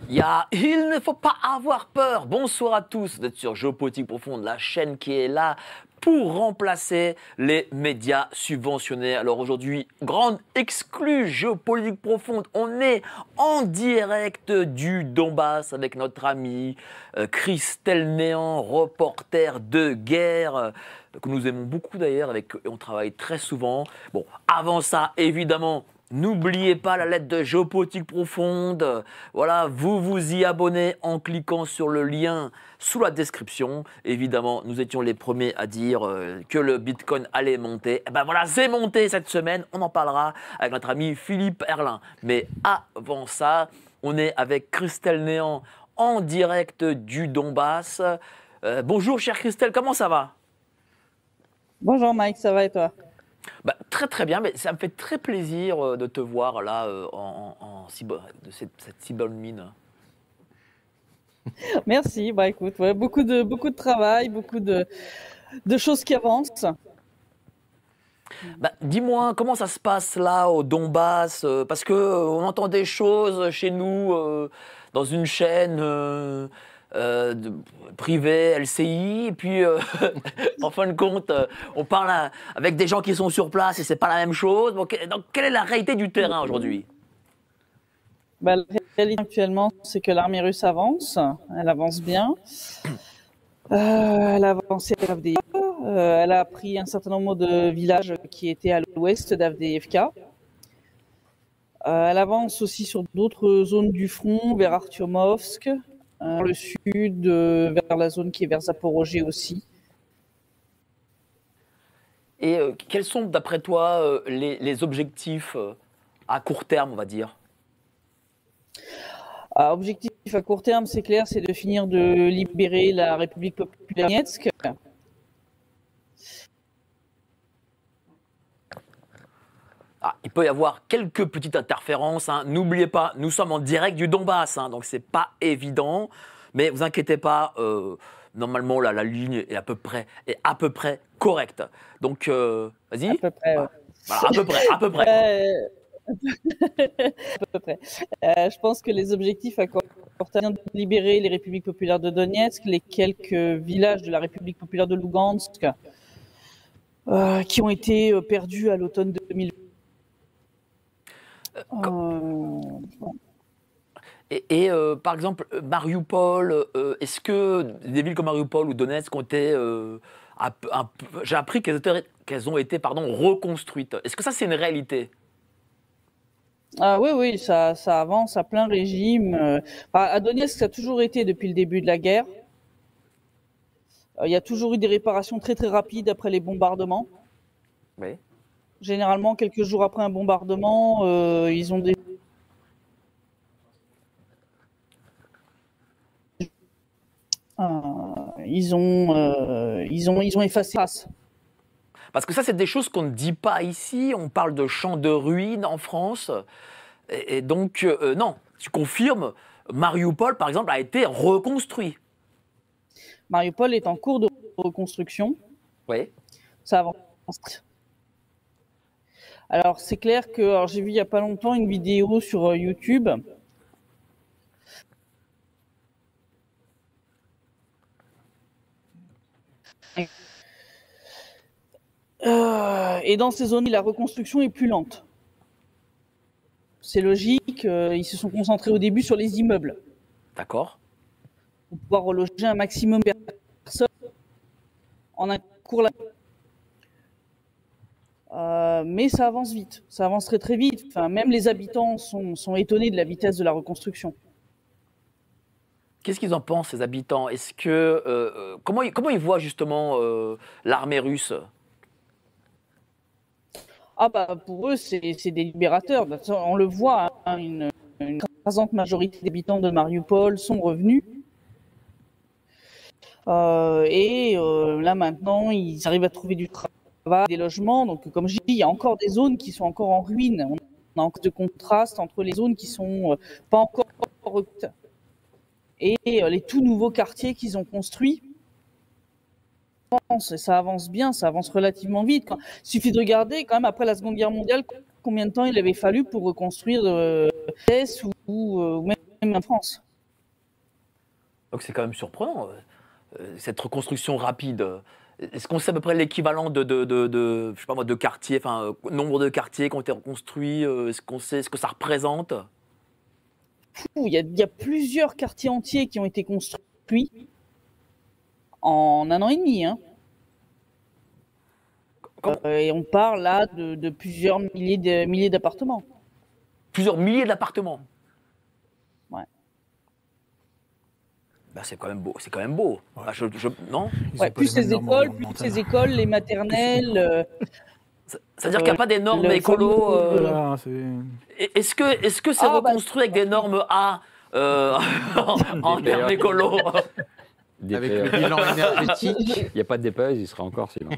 Il ne faut pas avoir peur. Bonsoir à tous, vous êtes sur Géopolitique Profonde, la chaîne qui est là pour remplacer les médias subventionnés. Alors aujourd'hui, grande exclue Géopolitique Profonde, on est en direct du Donbass avec notre amie Christelle Néant, reporter de guerre, que nous aimons beaucoup d'ailleurs, avec on travaille très souvent. Bon, avant ça, évidemment, n'oubliez pas la lettre de Géopolitique Profonde. Voilà, vous vous y abonnez en cliquant sur le lien sous la description. Évidemment, nous étions les premiers à dire que le Bitcoin allait monter. Et ben voilà, c'est monté cette semaine. On en parlera avec notre ami Philippe Herlin. Mais avant ça, on est avec Christelle Néant en direct du Donbass. Bonjour chère Christelle, comment ça va? Bonjour Mike, ça va et toi? Bah, très très bien, mais ça me fait très plaisir de te voir là de cette si bonne mine. Merci, bah écoute, ouais, beaucoup de travail, beaucoup de choses qui avancent. Bah, dis-moi, comment ça se passe là au Donbass? Parce que on entend des choses chez nous dans une chaîne de- privée, LCI, et puis en fin de compte, on parle avec des gens qui sont sur place et c'est pas la même chose. Donc, quelle est la réalité du terrain aujourd'hui? Bah, la réalité actuellement, c'est que l'armée russe avance, elle avance bien. Elle a avancé à Avdiivka, elle a pris un certain nombre de villages qui étaient à l'ouest d'Avdiivka. Elle avance aussi sur d'autres zones du front, vers Artyomovsk, le sud, vers la zone qui est vers Zaporozhye aussi. Et quels sont, d'après toi, les objectifs à court terme, on va dire? Objectif à court terme, c'est clair, c'est de finir de libérer la République populaire de Donetsk. Ah, il peut y avoir quelques petites interférences, hein. N'oubliez pas, nous sommes en direct du Donbass, hein, donc c'est pas évident. Mais vous inquiétez pas, normalement la ligne est à peu près correcte. Donc vas-y. À peu près, ouais. Voilà, à peu près. À peu près. Je pense que les objectifs à court terme, de libérer les républiques populaires de Donetsk, les quelques villages de la République populaire de Lugansk qui ont été perdus à l'automne 2020. Par exemple, Mariupol, est-ce que des villes comme Mariupol ou Donetsk ont été... j'ai appris qu'elles ont été reconstruites. Est-ce que ça, c'est une réalité? Oui, ça avance à plein régime. À Donetsk, ça a toujours été depuis le début de la guerre. Il y a toujours eu des réparations très très rapides après les bombardements. Oui. Généralement, quelques jours après un bombardement, ils ont effacé la trace. Parce que ça, c'est des choses qu'on ne dit pas ici. On parle de champs de ruines en France. Et donc, non, tu confirmes, Mariupol, par exemple, a été reconstruit. Mariupol est en cours de reconstruction. Oui. Ça avance. Alors, c'est clair que j'ai vu il n'y a pas longtemps une vidéo sur YouTube. Et dans ces zones, la reconstruction est plus lente. C'est logique, ils se sont concentrés au début sur les immeubles. D'accord. Pour pouvoir reloger un maximum de personnes en un court mais ça avance vite, ça avance très très vite. Enfin, même les habitants sont étonnés de la vitesse de la reconstruction. Qu'est-ce qu'ils en pensent, ces habitants? Est-ce que comment ils voient justement l'armée russe? Pour eux, c'est des libérateurs. On le voit, hein, une écrasante majorité d'habitants de Mariupol sont revenus. Là maintenant, ils arrivent à trouver du travail, des logements. Donc, comme je dis, il y a encore des zones qui sont encore en ruine. On a encore de contraste entre les zones qui sont pas encore et les tout nouveaux quartiers qu'ils ont construits. Ça avance bien, ça avance relativement vite. Il suffit de regarder, quand même, après la Seconde Guerre mondiale, combien de temps il avait fallu pour reconstruire l'Est ou même en France. Donc c'est quand même surprenant, cette reconstruction rapide. Est-ce qu'on sait à peu près l'équivalent je sais pas moi, de quartiers, enfin, nombre de quartiers qui ont été reconstruits? Est-ce qu'on sait ce que ça représente? Il y a plusieurs quartiers entiers qui ont été construits en 1 an et demi. Hein. Et on parle là de plusieurs milliers d'appartements. Plusieurs milliers d'appartements. Ouais. Bah, c'est quand même beau. C'est quand même beau. Ouais. Bah, non? Ouais, plus les écoles, les maternelles. C'est-à-dire qu'il n'y a pas des normes écolo. Voilà, Est-ce que c'est reconstruit avec des normes A en termes écolo? Avec le bilan énergétique, il n'y a pas de dépêche, il sera encore sinon.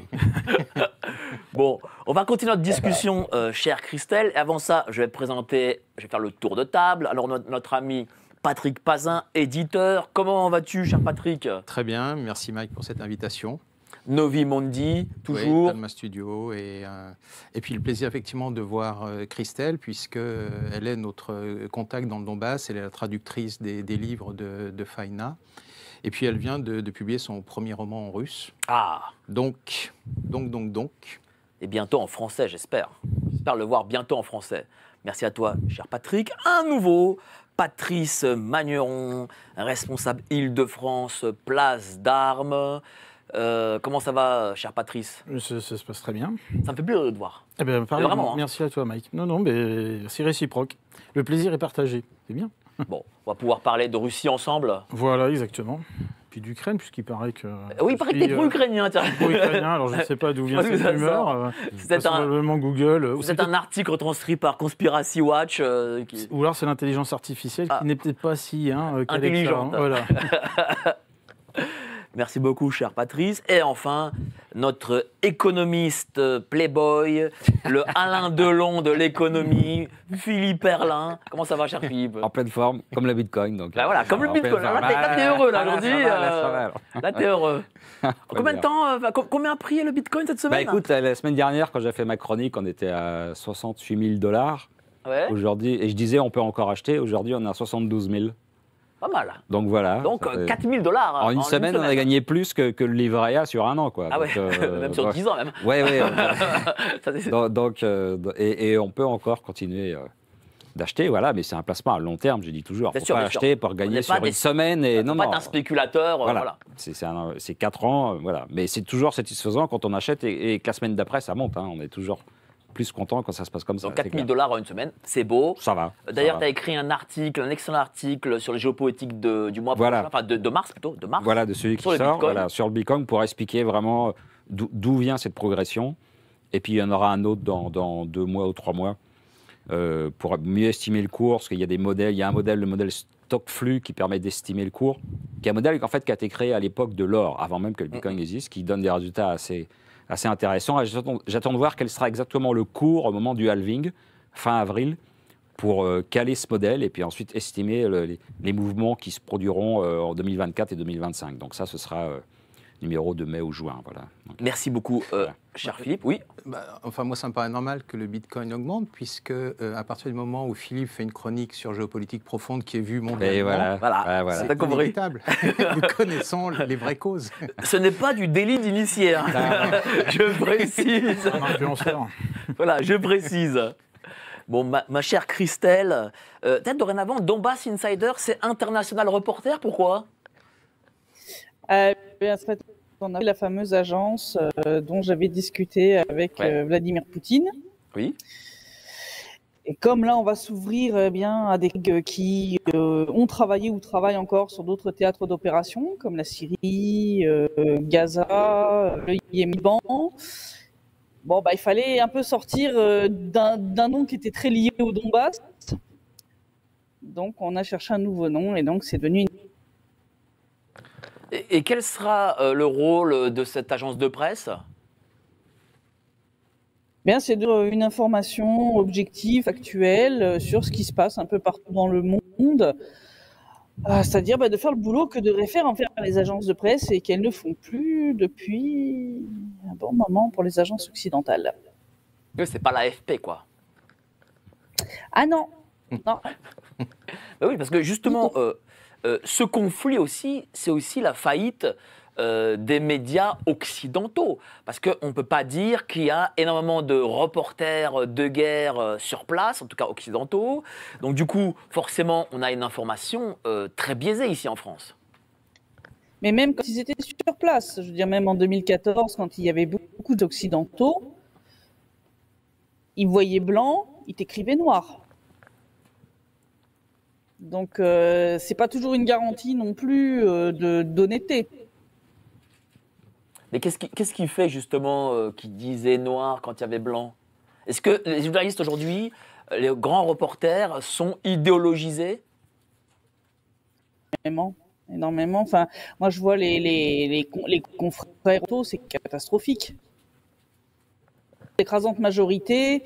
Bon, on va continuer notre discussion, chère Christelle. Et avant ça, je vais faire le tour de table. Alors, notre ami Patrick Pazin, éditeur. Comment vas-tu, cher Patrick? Très bien, merci Mike pour cette invitation. Novi Mondi, toujours. Oui, Talma Studio. Et puis le plaisir effectivement de voir Christelle, puisqu'elle est notre contact dans le Donbass, elle est la traductrice des livres de Faina. Et puis elle vient de publier son premier roman en russe. Ah. Donc. Et bientôt en français, j'espère. J'espère le voir bientôt en français. Merci à toi, cher Patrick. Un nouveau, Patrice Magneron, responsable Île-de-France, place d'Armes. Comment ça va, cher Patrice? Ça se passe très bien. Ça me fait plaisir de te voir. Eh bien, pareil, vraiment, hein. Merci à toi, Mike. Non, mais c'est réciproque. Le plaisir est partagé. C'est bien. Bon, on va pouvoir parler de Russie ensemble. Voilà, exactement. Puis d'Ukraine, puisqu'il paraît que... Oui, il paraît que t'es pro-ukrainien. Pro-ukrainien, alors je ne sais pas d'où vient cette rumeur. C'est probablement Google. C'est un article retranscrit par Conspiracy Watch. Ou alors c'est l'intelligence artificielle qui n'est peut-être pas si intelligente. Voilà. Merci beaucoup, cher Patrice. Et enfin, notre économiste playboy, le Alain Delon de l'économie, Philippe Erlin. Comment ça va, cher Philippe? En pleine forme, comme le Bitcoin. Donc, là, voilà, comme le Bitcoin. Là, t'es heureux, là, aujourd'hui. Là, t'es heureux. Combien de temps, combien a pris le Bitcoin cette semaine? Bah écoute, la semaine dernière, quand j'ai fait ma chronique, on était à 68 000 $. Ouais. Aujourd'hui, et je disais, on peut encore acheter. Aujourd'hui, on est à 72 000. Pas mal. Donc voilà. Donc 4 000 $. En une semaine, on a gagné plus que le livret A sur un an, quoi. Ah donc, ouais, même sur 10 ans, même. Ouais. Ça, et on peut encore continuer d'acheter, voilà, mais c'est un placement à long terme, je dis toujours. Il ne faut pas acheter pour gagner sur une semaine. Et non, pas être un spéculateur. Voilà. C'est 4 ans, voilà. Mais c'est toujours satisfaisant quand on achète et que la semaine d'après, ça monte. Hein. On est toujours plus content quand ça se passe comme ça. Donc 4 000 $ en une semaine, c'est beau. Ça va. D'ailleurs, tu as écrit un excellent article sur les géopolitiques du mois prochain, enfin de mars plutôt, de mars. Voilà, de celui qui sort, sur le Bitcoin, pour expliquer vraiment d'où vient cette progression. Et puis il y en aura un autre dans 2 mois ou 3 mois pour mieux estimer le cours, parce qu'il y a des modèles. Il y a un modèle, le modèle Stockflux, qui permet d'estimer le cours, qui est un modèle en fait, qui a été créé à l'époque de l'or, avant même que le Bitcoin existe, qui donne des résultats assez intéressant. J'attends de voir quel sera exactement le cours au moment du halving, fin avril, pour caler ce modèle et puis ensuite estimer les mouvements qui se produiront en 2024 et 2025. Donc ça, ce sera numéro de mai ou juin. Voilà. Donc, merci beaucoup, cher Philippe. Oui. Enfin, moi, ça me paraît normal que le Bitcoin augmente, puisque à partir du moment où Philippe fait une chronique sur géopolitique profonde qui est vue mondialement, voilà. C'est inévitable. Nous connaissons les vraies causes. Ce n'est pas du délit d'initié. Hein. Je précise. Voilà, je précise. Bon, ma chère Christelle, peut-être dorénavant, Donbass Insider, c'est International Reporter, pourquoi? On avait la fameuse agence dont j'avais discuté avec Vladimir Poutine. Oui. Et comme là, on va s'ouvrir à des qui ont travaillé ou travaillent encore sur d'autres théâtres d'opération, comme la Syrie, Gaza, le Yémen. Bon, il fallait un peu sortir d'un nom qui était très lié au Donbass. Donc, on a cherché un nouveau nom et donc c'est devenu... Et quel sera le rôle de cette agence de presse? Bien, c'est une information objective, actuelle, sur ce qui se passe un peu partout dans le monde. C'est-à-dire de faire le boulot que devraient faire en fait les agences de presse et qu'elles ne font plus depuis un bon moment pour les agences occidentales. C'est pas l'AFP, quoi. Ah non, Non. Bah oui, parce que justement, ce conflit aussi, c'est aussi la faillite des médias occidentaux. Parce qu'on ne peut pas dire qu'il y a énormément de reporters de guerre sur place, en tout cas occidentaux. Donc du coup, forcément, on a une information très biaisée ici en France. Mais même quand ils étaient sur place, je veux dire, même en 2014, quand il y avait beaucoup d'Occidentaux, ils voyaient blanc, ils t'écrivaient noir. Donc, c'est pas toujours une garantie non plus d'honnêteté. Mais qu'est-ce qui fait justement qu'ils disaient noir quand il y avait blanc? Est-ce que les journalistes aujourd'hui, les grands reporters, sont idéologisés? Énormément. Enfin, moi, je vois les confrères auto, c'est catastrophique. L'écrasante majorité,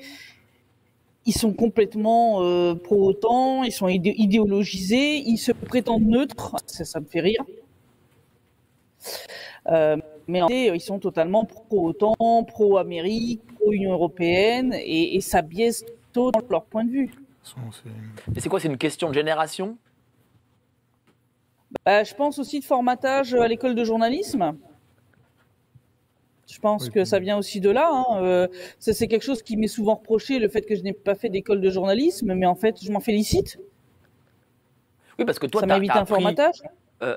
ils sont complètement pro-OTAN, ils sont idéologisés, ils se prétendent neutres, ça me fait rire. Mais en réalité, ils sont totalement pro-OTAN, pro-Amérique, pro-Union européenne, et ça biaise totalement leur point de vue. Mais c'est quoi? C'est une question de génération? Je pense aussi de formatage à l'école de journalisme. Je pense que ça vient aussi de là. Hein. Ça, c'est quelque chose qui m'est souvent reproché, le fait que je n'ai pas fait d'école de journalisme, mais en fait, je m'en félicite. Oui, parce que toi, ça m'a évité un formatage.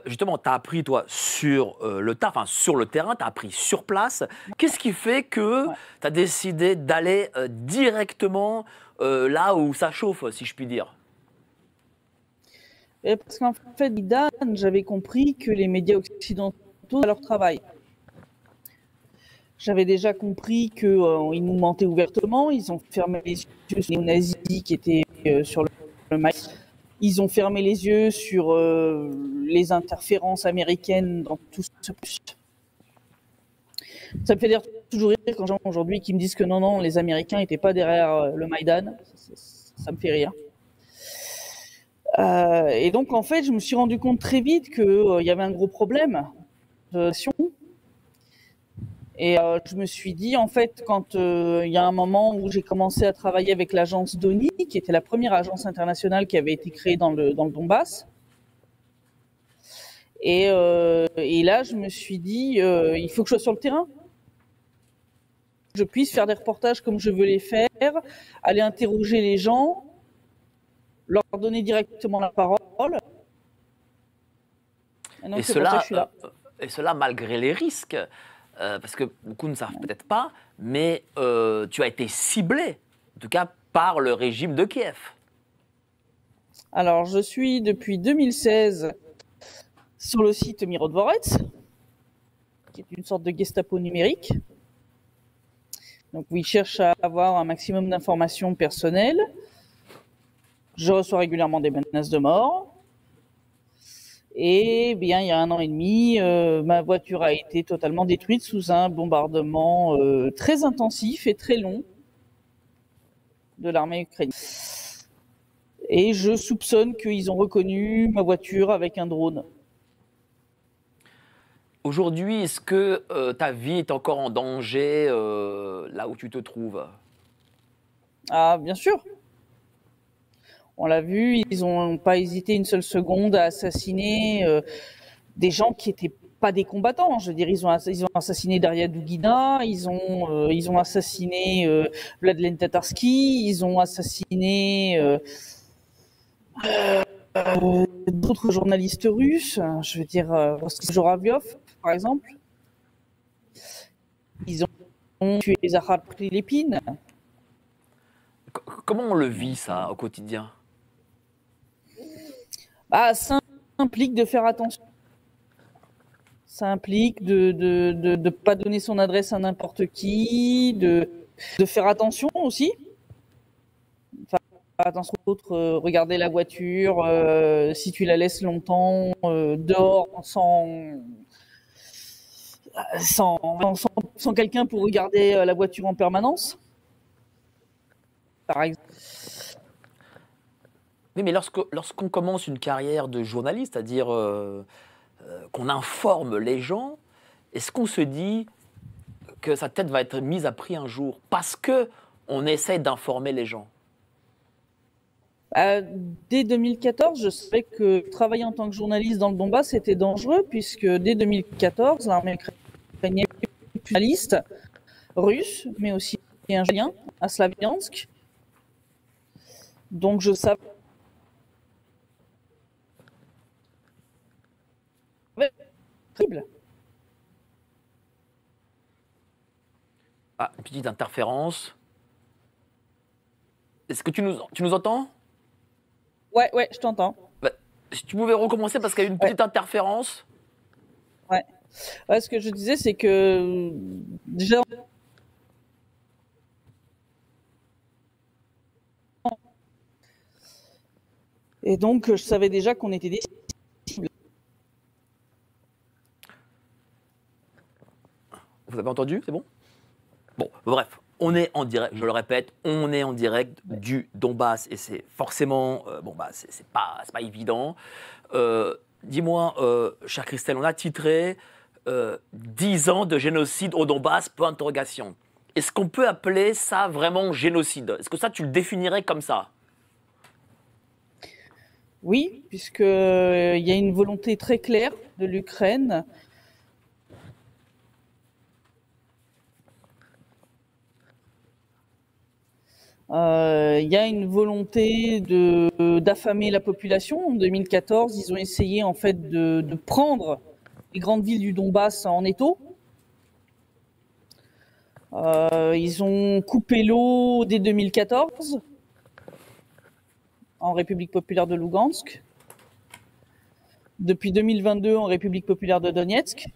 Justement, tu as appris, toi, sur le tas, enfin sur le terrain, tu as appris sur place. Qu'est-ce qui fait que tu as décidé d'aller directement là où ça chauffe, si je puis dire? Parce qu'en fait, Dan, j'avais compris que les médias occidentaux faisaient leur travail. J'avais déjà compris qu'ils nous mentaient ouvertement. Ils ont fermé les yeux sur les nazis qui étaient sur le maïs. Ils ont fermé les yeux sur les interférences américaines dans tout ce processus. Ça me fait toujours rire quand j'entends aujourd'hui qui me disent que non, les Américains n'étaient pas derrière le Maïdan. Ça me fait rire. Et donc, en fait, je me suis rendu compte très vite qu'il y avait un gros problème de nation. Et je me suis dit, en fait, quand il y a un moment où j'ai commencé à travailler avec l'agence DONI, qui était la première agence internationale qui avait été créée dans le Donbass. Et là, je me suis dit, il faut que je sois sur le terrain. Que je puisse faire des reportages comme je veux les faire, aller interroger les gens, leur donner directement la parole. Et cela malgré les risques. Parce que beaucoup ne savent peut-être pas, mais tu as été ciblé, en tout cas par le régime de Kiev. Alors, je suis depuis 2016 sur le site Mirodvorets, qui est une sorte de Gestapo numérique. Donc, où ils cherchent à avoir un maximum d'informations personnelles. Je reçois régulièrement des menaces de mort. Et bien, il y a 1 an et demi, ma voiture a été totalement détruite sous un bombardement très intensif et très long de l'armée ukrainienne. Et je soupçonne qu'ils ont reconnu ma voiture avec un drone. Aujourd'hui, est-ce que ta vie est encore en danger là où tu te trouves? Ah, bien sûr. On l'a vu, ils n'ont pas hésité une seule seconde à assassiner des gens qui n'étaient pas des combattants. Je veux dire, ils ont assassiné Daria Dugina, ils ont assassiné Vladlen Tatarski, ils ont assassiné d'autres journalistes russes. Je veux dire, Joraviov, par exemple. Ils ont tué Zahar Prilepine. Comment on le vit, ça, au quotidien? Ça implique de faire attention. Ça implique de ne pas donner son adresse à n'importe qui, de faire attention aussi. Faire attention aux autres, regarder la voiture, si tu la laisses longtemps dehors sans quelqu'un pour regarder la voiture en permanence. Par exemple. Oui, mais lorsqu'on commence une carrière de journaliste, c'est-à-dire qu'on informe les gens, est-ce qu'on se dit que sa tête va être mise à prix un jour parce qu'on essaye d'informer les gens? Dès 2014, je savais que travailler en tant que journaliste dans le Donbass c'était dangereux, puisque dès 2014, l'armée ukrainienne est journaliste russe, mais aussi un lien à Slaviansk. Donc je savais terrible. Ah, une petite interférence. Est-ce que tu nous entends? Ouais, je t'entends. Bah, si tu pouvais recommencer parce qu'il y a eu une petite interférence. Ouais, ce que je disais, c'est que déjà, et donc je savais déjà qu'on était des cibles. Vous avez entendu? C'est bon? Bon, bref, on est en direct, je le répète, on est en direct du Donbass et c'est forcément, c'est pas évident. Dis-moi, chère Christelle, on a titré 10 ans de génocide au Donbass, point d'interrogation. Est-ce qu'on peut appeler ça vraiment génocide? Est-ce que ça, tu le définirais comme ça? Oui, puisque il y a une volonté très claire de l'Ukraine il y a une volonté d'affamer la population. En 2014, ils ont essayé en fait de prendre les grandes villes du Donbass en étau. Ils ont coupé l'eau dès 2014 en République populaire de Lugansk. Depuis 2022 en République populaire de Donetsk.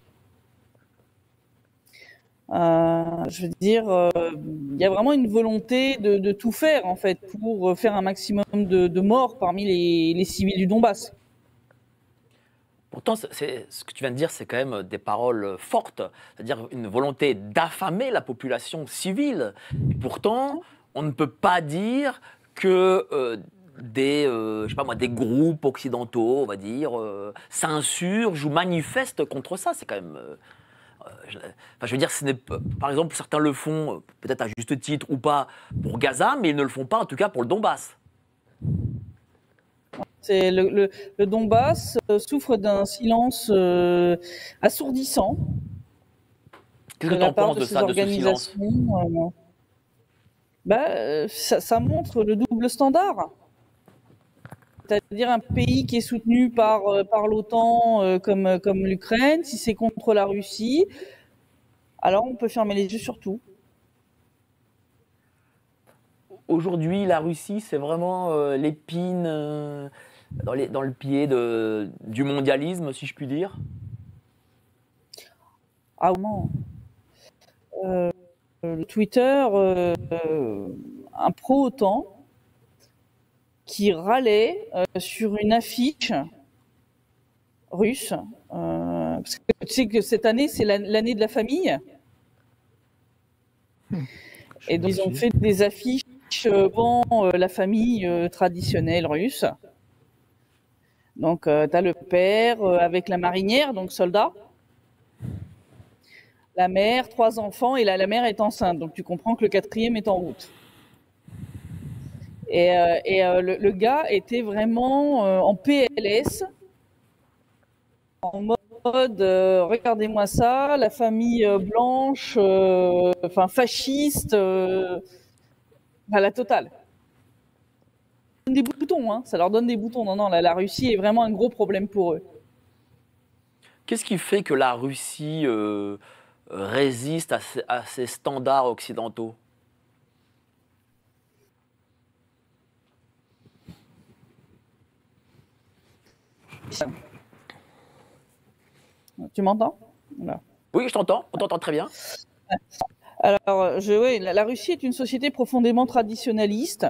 Je veux dire, il y a vraiment une volonté de tout faire en fait pour faire un maximum de morts parmi les civils du Donbass. Pourtant, ce que tu viens de dire, c'est quand même des paroles fortes, c'est-à-dire une volonté d'affamer la population civile. Et pourtant, on ne peut pas dire que des groupes occidentaux, on va dire, s'insurgent ou manifestent contre ça. C'est quand même... je veux dire, par exemple, certains le font, peut-être à juste titre ou pas, pour Gaza, mais ils ne le font pas, en tout cas, pour le Donbass. C'est le Donbass souffre d'un silence assourdissant. Qu'est-ce que tu en penses de ça, de ce silence? Ça montre le double standard. C'est-à-dire un pays qui est soutenu par l'OTAN comme l'Ukraine, si c'est contre la Russie, alors on peut fermer les yeux sur tout. Aujourd'hui, la Russie, c'est vraiment l'épine dans le pied du mondialisme, si je puis dire. Ah non. Twitter, un pro-OTAN qui râlait sur une affiche russe, parce que tu sais que cette année, c'est l'année de la famille. Et donc, ils ont fait des affiches devant la famille traditionnelle russe. Donc, tu as le père avec la marinière, donc soldat. La mère, 3 enfants, et là, la mère est enceinte. Donc, tu comprends que le 4e est en route. Et le gars était vraiment en PLS, en mode regardez-moi ça, la famille blanche, fasciste, à la totale. Ça donne des boutons, hein, ça leur donne des boutons. Non, la Russie est vraiment un gros problème pour eux. Qu'est-ce qui fait que la Russie résiste à ces standards occidentaux? Tu m'entends? Voilà. Oui, je t'entends, on t'entend très bien. Alors, la Russie est une société profondément traditionnaliste.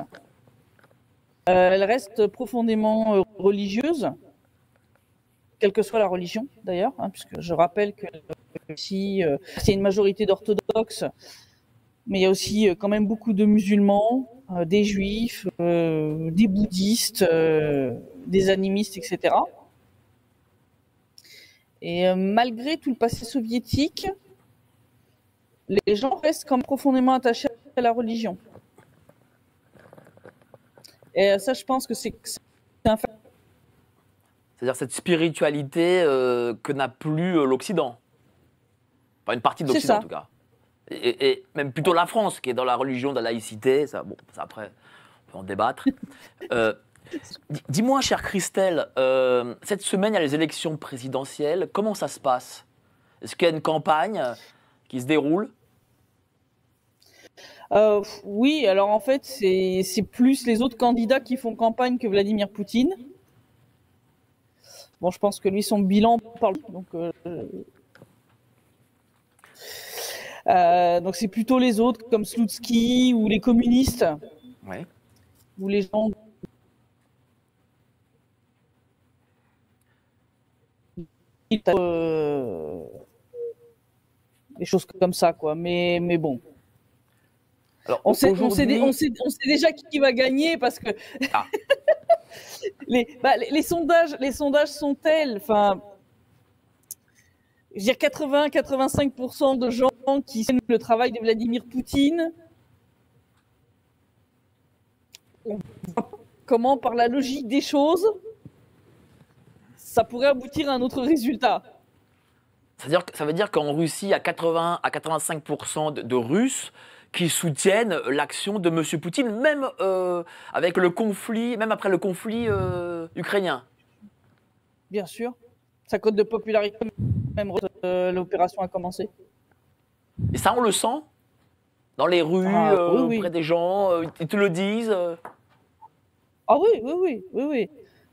Elle reste profondément religieuse, quelle que soit la religion d'ailleurs, hein, puisque je rappelle que la Russie, c'est une majorité d'orthodoxes, mais il y a aussi quand même beaucoup de musulmans, des juifs, des bouddhistes, des animistes, etc. Et malgré tout le passé soviétique, les gens restent quand même profondément attachés à la religion. Et ça, je pense que c'est un fait. C'est-à-dire cette spiritualité que n'a plus l'Occident. Enfin, une partie de C'est l'Occident, ça. en tout cas. Et même plutôt la France, qui est dans la religion de la laïcité. Ça, bon, ça après, on peut en débattre. Dis-moi, chère Christelle, cette semaine, il y a les élections présidentielles. Comment ça se passe? Est-ce qu'il y a une campagne qui se déroule? Oui, alors en fait, c'est plus les autres candidats qui font campagne que Vladimir Poutine. Bon, je pense que lui, son bilan parle. Donc c'est plutôt les autres, comme Slutsky ou les communistes, Ouais. ou les gens. Des choses comme ça, quoi. Mais bon. Alors, On sait aujourd'hui- déjà qui va gagner parce que Ah. les sondages sont tels. Enfin, je veux dire 80-85% de gens qui saluent le travail de Vladimir Poutine. On voit comment, par la logique des choses, ça pourrait aboutir à un autre résultat. Ça veut dire qu'en Russie, il y a 80 à 85% de Russes qui soutiennent l'action de M. Poutine, même avec le conflit, même après le conflit ukrainien. Bien sûr. Sa cote de popularité, même l'opération a commencé. Et ça, on le sent dans les rues, Oui. auprès des gens, ils te le disent. Ah oui.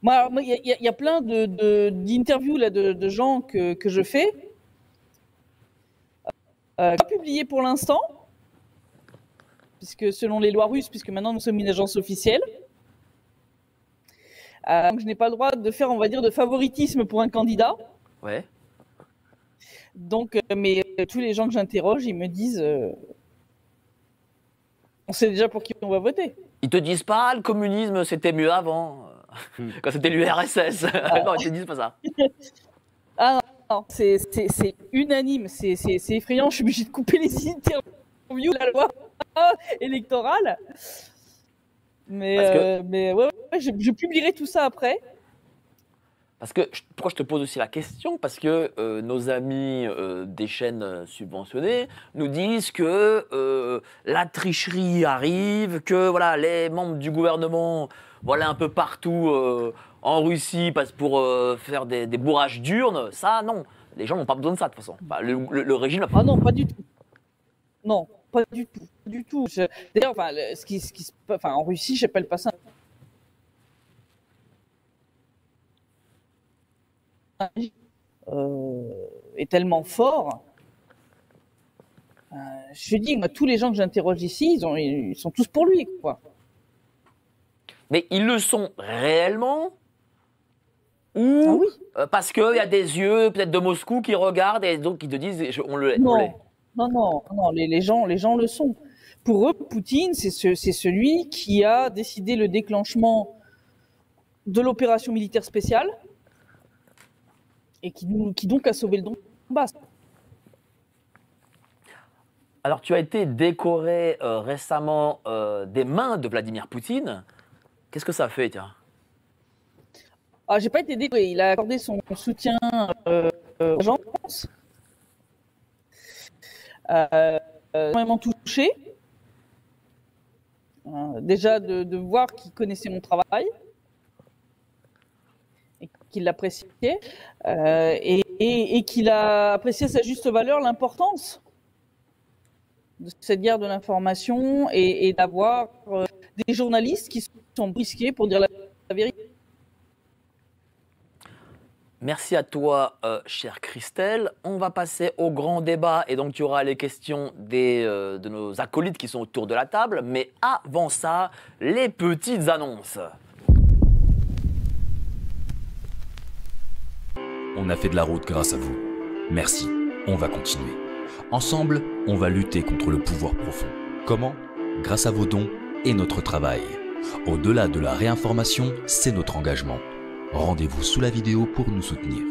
Moi, il y a plein d'interviews là de gens que je fais, pas publiés pour l'instant, puisque selon les lois russes, puisque maintenant nous sommes une agence officielle, donc je n'ai pas le droit de faire, on va dire, de favoritisme pour un candidat. Ouais. Donc, mais tous les gens que j'interroge, ils me disent, on sait déjà pour qui on va voter. Ils te disent pas, le communisme, c'était mieux avant, quand c'était l'URSS. Non, ils te disent pas ça. Non, c'est unanime, c'est effrayant. Je suis obligée de couper les interviews de la loi électorale. Mais ouais, je publierai tout ça après. Parce que, pourquoi je te pose aussi la question? Parce que nos amis des chaînes subventionnées nous disent que la tricherie arrive, que voilà, les membres du gouvernement vont aller un peu partout en Russie pour faire des bourrages d'urnes. Ça, non. Les gens n'ont pas besoin de ça, de toute façon. Bah, le régime n'a pas. Ah non, pas du tout. Non, pas du tout. Du tout. D'ailleurs, enfin, en Russie, j'appelle pas ça est tellement fort. Je dis, moi, tous les gens que j'interroge ici, ils sont tous pour lui, quoi. Mais ils le sont réellement? Ou Ah oui. parce qu'il y a des yeux peut-être de Moscou qui regardent et donc qui te disent on l'est. Non, les gens le sont. Pour eux, Poutine, c'est celui qui a décidé le déclenchement de l'opération militaire spéciale et qui donc a sauvé le Donbass. Alors, tu as été décoré récemment des mains de Vladimir Poutine. Qu'est-ce que ça fait, tiens? Ah, j'ai pas été décoré. Il a accordé son soutien aux gens. Vraiment touché. Déjà de voir qu'il connaissait mon travail et qu'il l'appréciait et qu'il a apprécié à sa juste valeur l'importance de cette guerre de l'information et d'avoir des journalistes qui sont brisqués pour dire la vérité. Merci à toi, chère Christelle. On va passer au grand débat et donc tu auras les questions de nos acolytes qui sont autour de la table. Mais avant ça, les petites annonces. On a fait de la route grâce à vous. Merci, on va continuer. Ensemble, on va lutter contre le pouvoir profond. Comment? Grâce à vos dons et notre travail. Au-delà de la réinformation, c'est notre engagement. Rendez-vous sous la vidéo pour nous soutenir.